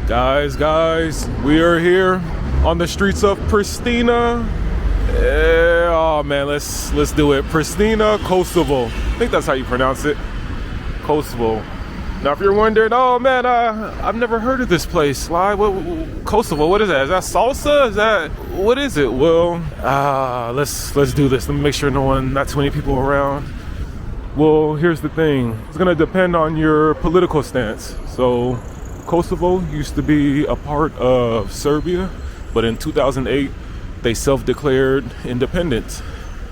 Guys, we are here on the streets of Pristina. Oh man, let's do it. Pristina Kosovo. I think that's how you pronounce it. Kosovo. Now, if you're wondering, oh man, I've never heard of this place. Kosovo? What is that? Is that salsa? What is it? Well, let's do this. Let me make sure not too many people around. Well, here's the thing. It's gonna depend on your political stance. So, Kosovo used to be a part of Serbia, but in 2008, they self-declared independence.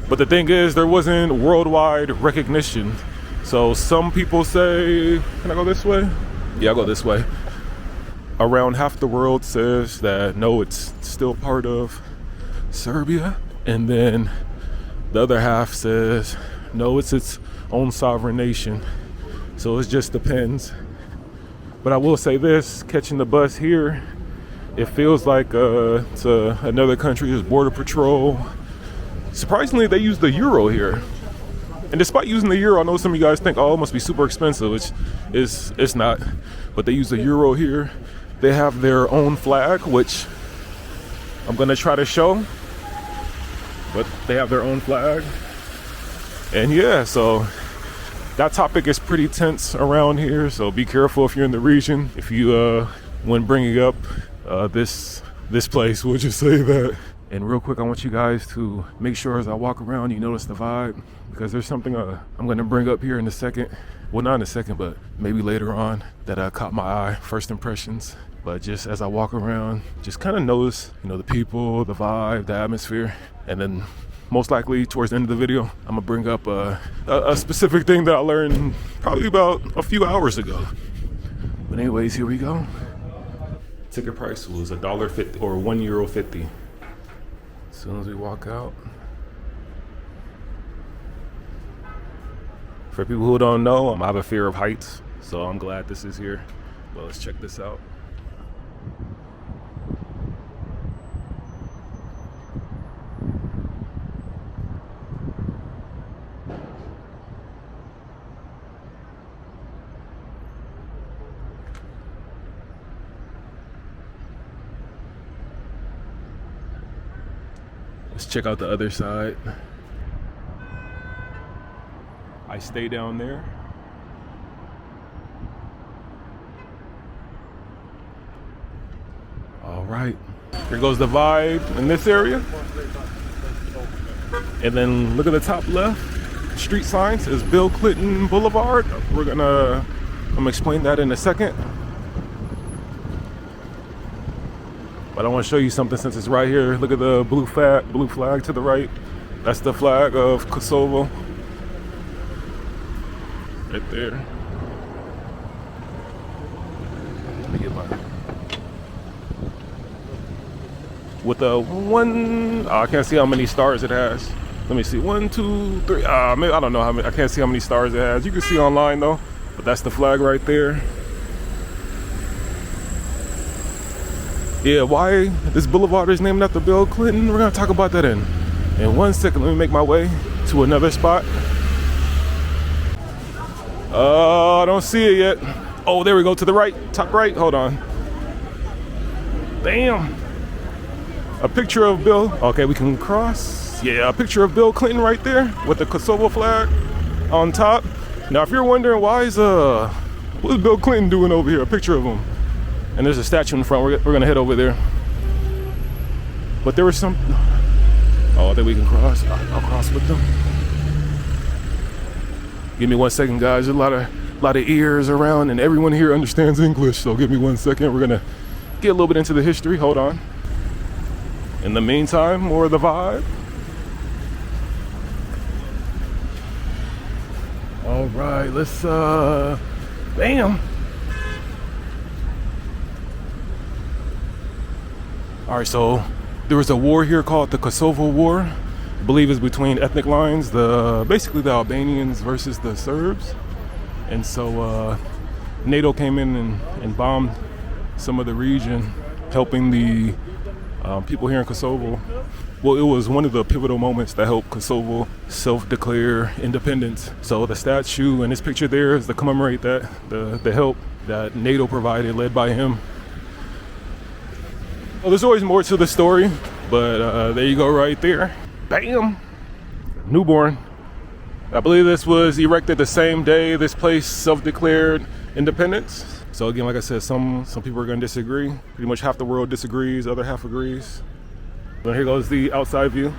But the thing is, there wasn't worldwide recognition. So some people say, can I go this way? Yeah, I'll go this way. Around half the world says that no, it's still part of Serbia. And then the other half says, no, it's its own sovereign nation. So it just depends. But I will say this, catching the bus here, it feels like it's another country's border patrol. Surprisingly, they use the euro here. And despite using the euro, I know some of you guys think, oh, it must be super expensive, which it's not. But they use the euro here. They have their own flag, which I'm gonna try to show. But they have their own flag. And yeah, so that topic is pretty tense around here, so be careful if you're in the region. If you, when bringing up this place, we'll just say that. And real quick, I want you guys to make sure as I walk around, you notice the vibe, because there's something I'm gonna bring up here in a second. Well, not in a second, but maybe later on, that caught my eye, first impressions. But just as I walk around, just kind of notice, the people, the vibe, the atmosphere, and then most likely towards the end of the video, I'm gonna bring up a specific thing that I learned probably about a few hours ago. But anyways, here we go. Ticket price was $1.50 or €1.50. As soon as we walk out. For people who don't know, I have a fear of heights, so I'm glad this is here. Well, let's check this out. Let's check out the other side. I stay down there. All right, here goes the vibe in this area. And then look at the top left, street signs is Bill Clinton Boulevard. I'm gonna explain that in a second. But I want to show you something since it's right here. Look at the blue flag to the right. That's the flag of Kosovo. Right there. Let me get mine. With the I can't see how many stars it has. Let me see, 1, 2, 3. Maybe, I don't know how many. I can't see how many stars it has. You can see online though. But that's the flag right there. Yeah, why this boulevard is named after Bill Clinton, we're gonna talk about that in 1 second. Let me make my way to another spot. I don't see it yet. Oh, there we go, to the right, top right, hold on. Damn. A picture of Bill, okay, we can cross. Yeah, a picture of Bill Clinton right there with the Kosovo flag on top. Now, if you're wondering what's Bill Clinton doing over here, a picture of him. And there's a statue in front. We're gonna head over there. But there was some. Oh, I think we can cross. I'll cross with them. Give me 1 second, guys. There's a lot of ears around, and everyone here understands English. So give me 1 second. We're gonna get a little bit into the history. Hold on. In the meantime, more of the vibe. All right, let's bam. All right, so there was a war here called the Kosovo War. I believe it's between ethnic lines, basically the Albanians versus the Serbs. And so NATO came in and bombed some of the region, helping the people here in Kosovo. Well, it was one of the pivotal moments that helped Kosovo self-declare independence. So the statue and this picture there is to commemorate that, the help that NATO provided, led by him. Well, there's always more to the story, but there you go right there. Bam! Newborn. I believe this was erected the same day this place self-declared independence. So again, like I said, some people are going to disagree. Pretty much half the world disagrees, other half agrees. But here goes the outside view.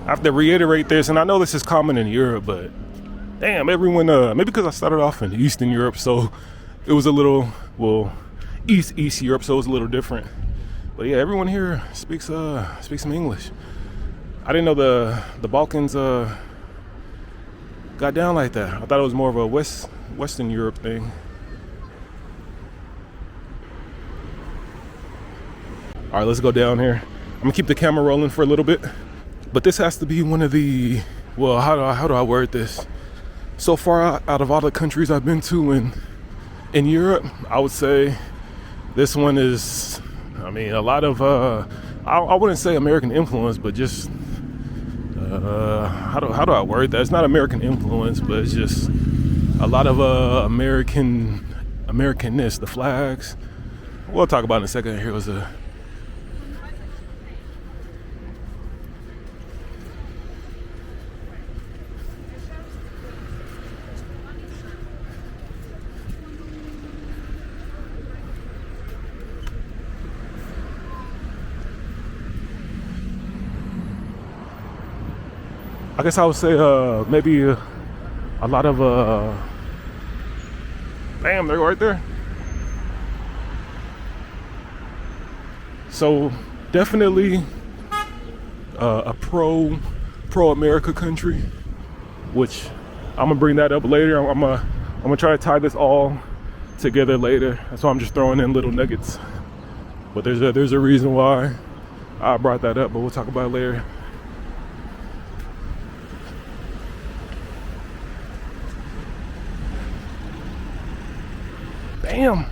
I have to reiterate this, and I know this is common in Europe, but damn, everyone, maybe because I started off in Eastern Europe, so it was a little, well, East Europe, so it was a little different. But yeah, everyone here speaks some English. I didn't know the Balkans got down like that. I thought it was more of a Western Europe thing. All right, let's go down here. I'm gonna keep the camera rolling for a little bit, but this has to be one of the, well, how do I word this? So far out of all the countries I've been to in Europe, I would say this one is, I mean, a lot of I wouldn't say American influence, but just how do I word that? It's not American influence, but it's just a lot of Americanness. The flags. We'll talk about it in a second. Here was a. I guess I would say maybe a lot of damn, they're right there. So definitely a pro America country, which I'm gonna bring that up later. I'm gonna try to tie this all together later. That's why I'm just throwing in little nuggets. But there's a reason why I brought that up, but we'll talk about it later. Damn.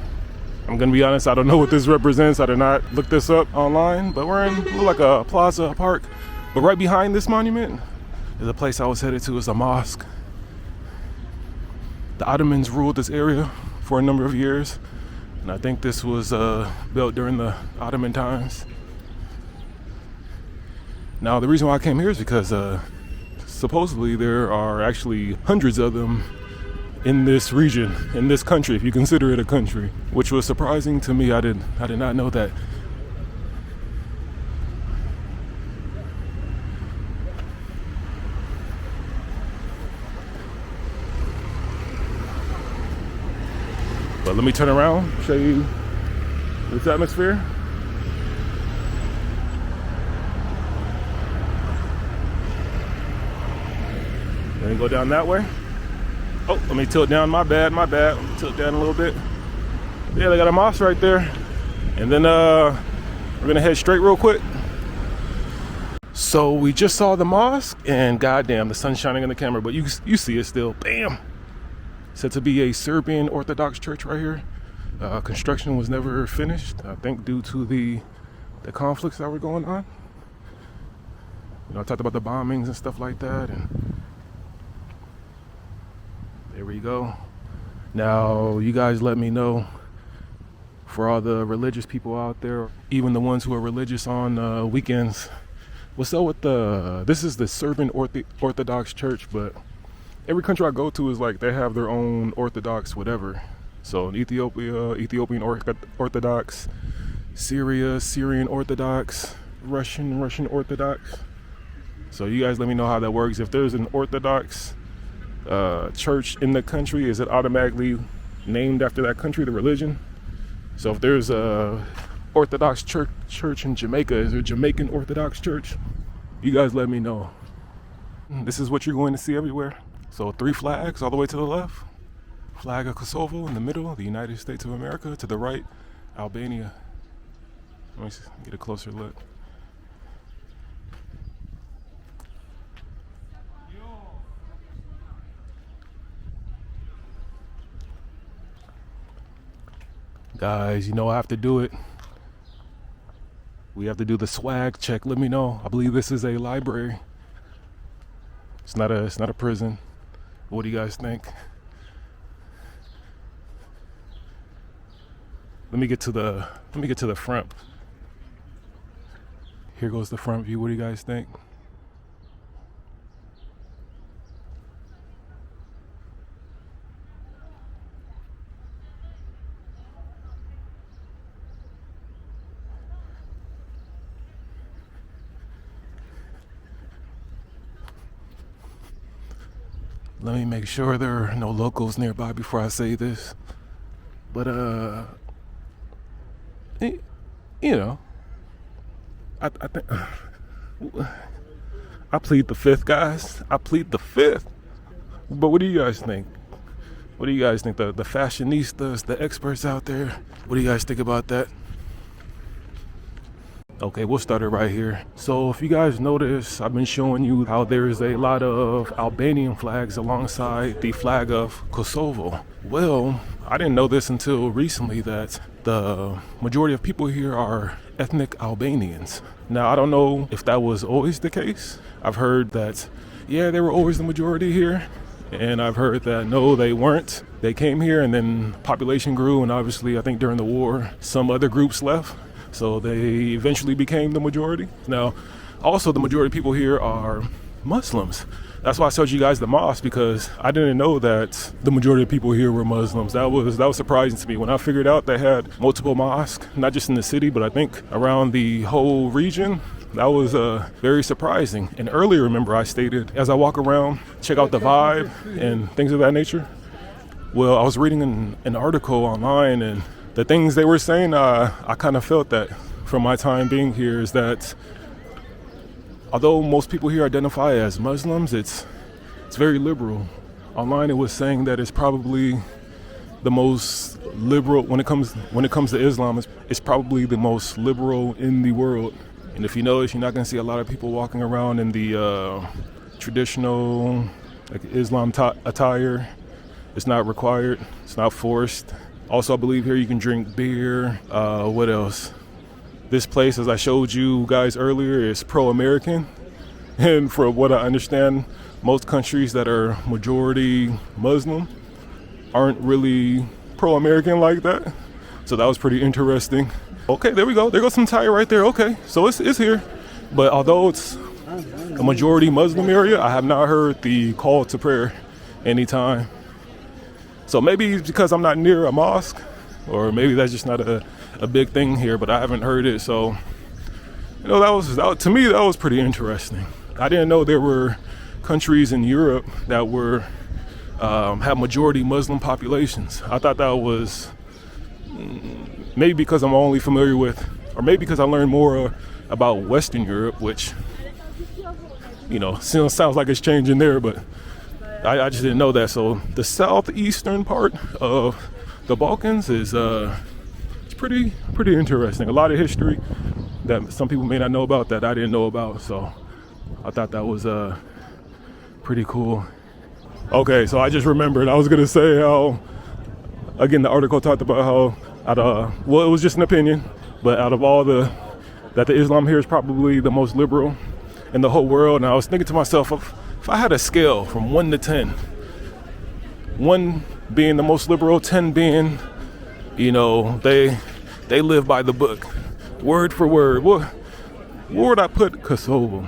I'm gonna be honest, I don't know what this represents. I did not look this up online, but we're in like a plaza park. But right behind this monument is a place I was headed to. It's a mosque. The Ottomans ruled this area for a number of years, and I think this was built during the Ottoman times. Now, the reason why I came here is because supposedly there are actually hundreds of them in this region, in this country, if you consider it a country, which was surprising to me. I did not know that. But let me turn around, show you this atmosphere. Then go down that way. Oh, let me tilt down, my bad. Let me tilt down a little bit. Yeah, they got a mosque right there. And then we're gonna head straight real quick. So we just saw the mosque, and goddamn, the sun's shining in the camera, but you see it still. Bam! Said to be a Serbian Orthodox church right here. Construction was never finished, I think due to the conflicts that were going on. You know, I talked about the bombings and stuff like that, and there we go. Now, you guys let me know, for all the religious people out there, even the ones who are religious on weekends, what's up with this is the Serbian Orthodox Church, but every country I go to is like they have their own Orthodox whatever. So in Ethiopia, Ethiopian Orthodox, Syria, Syrian Orthodox, Russian Orthodox. So you guys let me know how that works. If there's an Orthodox church in the country, is it automatically named after that country, the religion? So if there's a Orthodox church in Jamaica, is there a Jamaican Orthodox church? You guys let me know. This is what you're going to see everywhere. So 3 flags all the way to the left. Flag of Kosovo in the middle, the United States of America. To the right, Albania. Let me get a closer look. Guys, you know I have to do it. We have to do the swag check. Let me know. I believe this is a library. It's not a prison. What do you guys think? Let me get to the front. Here goes the front view. What do you guys think? Let me make sure there are no locals nearby before I say this. But you know, I think I plead the fifth, guys. I plead the fifth. But what do you guys think? What do you guys think? The fashionistas, the experts out there. What do you guys think about that? Okay, we'll start it right here. So if you guys notice, I've been showing you how there's a lot of Albanian flags alongside the flag of Kosovo. Well, I didn't know this until recently that the majority of people here are ethnic Albanians. Now, I don't know if that was always the case. I've heard that, yeah, they were always the majority here. And I've heard that, no, they weren't. They came here and then population grew. And obviously, I think during the war, some other groups left. So they eventually became the majority. Now, also the majority of people here are Muslims. That's why I showed you guys the mosque, because I didn't know that the majority of people here were Muslims. That was surprising to me. When I figured out they had multiple mosques, not just in the city, but I think around the whole region, that was very surprising. And earlier, remember, I stated, as I walk around, check out the vibe and things of that nature. Well, I was reading an article online, and the things they were saying, I kind of felt that from my time being here, is that although most people here identify as Muslims, it's very liberal. Online, it was saying that it's probably the most liberal when it comes to Islam. It's probably the most liberal in the world. And if you notice, you're not going to see a lot of people walking around in the traditional like Islam attire. It's not required. It's not forced. Also, I believe here you can drink beer. What else? This place, as I showed you guys earlier, is pro-American. And from what I understand, most countries that are majority Muslim aren't really pro-American like that. So that was pretty interesting. Okay, there we go. There goes some tire right there. Okay, so it's here. But although it's a majority Muslim area, I have not heard the call to prayer anytime. So maybe it's because I'm not near a mosque, or maybe that's just not a big thing here, but I haven't heard it. So, you know, to me, that was pretty interesting. I didn't know there were countries in Europe that were have majority Muslim populations. I thought that was maybe because I'm only familiar with, or maybe because I learned more about Western Europe, which, you know, sounds like it's changing there, but I just didn't know that. So the southeastern part of the Balkans is it's pretty interesting. A lot of history that some people may not know about that I didn't know about. So I thought that was pretty cool. Okay, so I just remembered. I was gonna say how, again, the article talked about how well, it was just an opinion, but out of all that the Islam here is probably the most liberal in the whole world. And I was thinking to myself, if I had a scale from 1 to 10, 1 being the most liberal, 10 being, you know, they live by the book, word for word, where would I put Kosovo?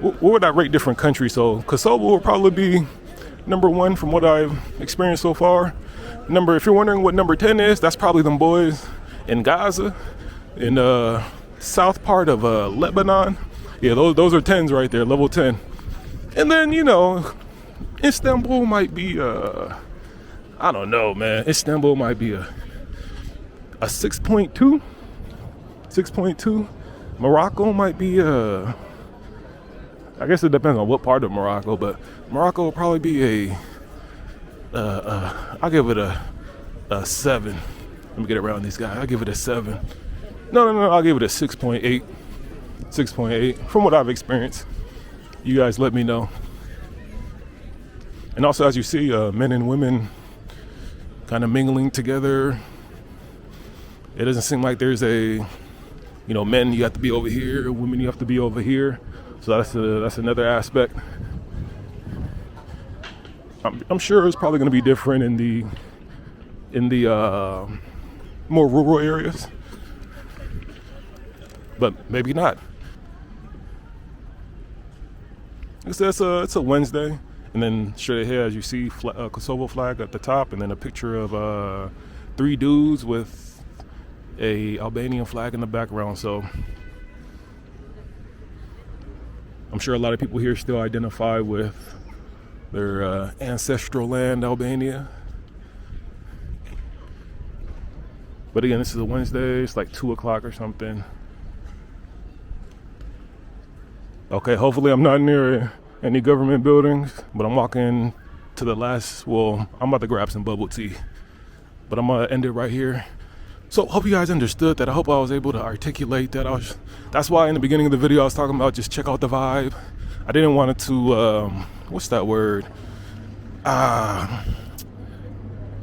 Where would I rate different countries? So Kosovo will probably be number 1 from what I've experienced so far. If you're wondering what number 10 is, that's probably them boys in Gaza, in south part of Lebanon. Yeah, those are 10s right there, level 10. And then, you know, Istanbul might be I don't know, man. Istanbul might be a 6.2. 6.2. Morocco might be I guess it depends on what part of Morocco, but Morocco will probably be I'll give it a 7. Let me get around these guys. I'll give it a 7. No, I'll give it a 6.8. 6.8 from what I've experienced. You guys let me know. And also, as you see, men and women kind of mingling together. It doesn't seem like there's men, you have to be over here, women, you have to be over here. So that's another aspect. I'm sure it's probably going to be different in the more rural areas, but maybe not. It's a Wednesday, and then straight ahead, as you see, Kosovo flag at the top, and then a picture of 3 dudes with a Albanian flag in the background. So I'm sure a lot of people here still identify with their ancestral land, Albania. But again, this is a Wednesday. It's like 2 o'clock or something. Okay, hopefully I'm not near any government buildings, but I'm walking to the last, well, I'm about to grab some bubble tea, but I'm gonna end it right here. So hope you guys understood that. I hope I was able to articulate that. That's why in the beginning of the video I was talking about just check out the vibe. I didn't want it to, what's that word?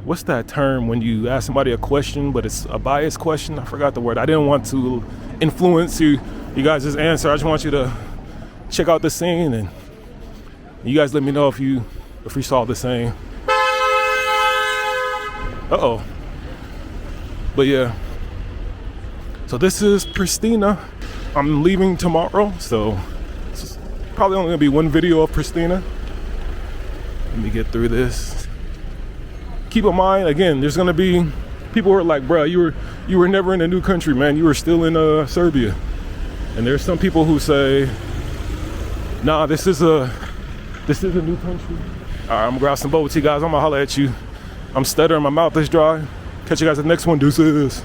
What's that term when you ask somebody a question, but it's a biased question? I forgot the word. I didn't want to influence you guys' answer. I just want you to check out the scene, and you guys let me know if you saw the same. Uh-oh. But yeah. So this is Pristina. I'm leaving tomorrow, so it's probably only gonna be one video of Pristina. Let me get through this. Keep in mind, again, there's gonna be people who are like, bruh, you were never in a new country, man. You were still in Serbia. And there's some people who say, nah, this is a new country. All right, I'm gonna grab some bubble tea, guys. I'm gonna holler at you. I'm stuttering, my mouth is dry. Catch you guys at the next one. Deuces.